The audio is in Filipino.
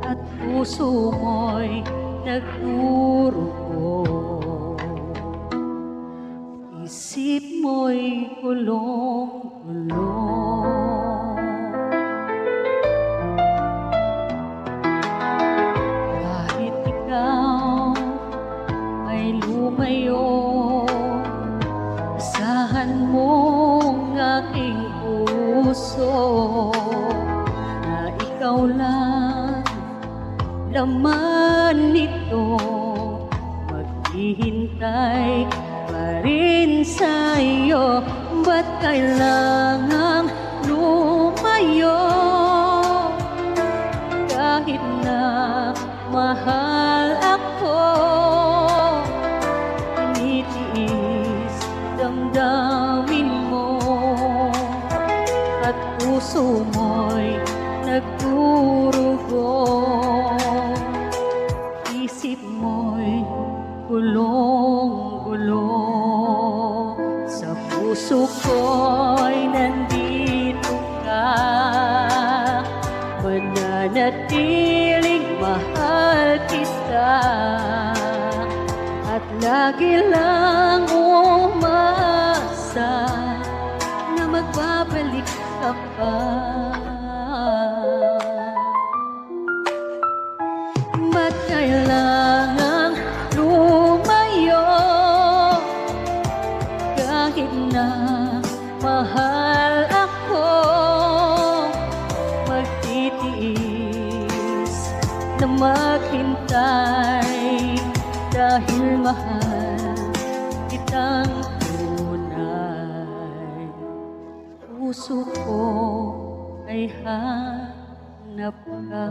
at puso mo'y nagdurugo. Isip mo'y kulong-kulong. Kahit ikaw ay lumayo, asahan mong aking puso na ikaw lang laman nito, maghihintay pa rin sa'yo. Ba't kailangang lumayo? Kahit na mahal ako, tinitiis damdamin mo at puso mo'y nagdurugo. Isip mo'y gulong-gulo. Sa puso ko'y nandito ka, mananatiling mahal kita, at lagi lang umasa na magbabalik ka pa. Ba't kailangang lumayo? Kahit na mahal ako, magtitiis na maghintay, dahil mahal kitang tunay. Puso ko ay hanap ka.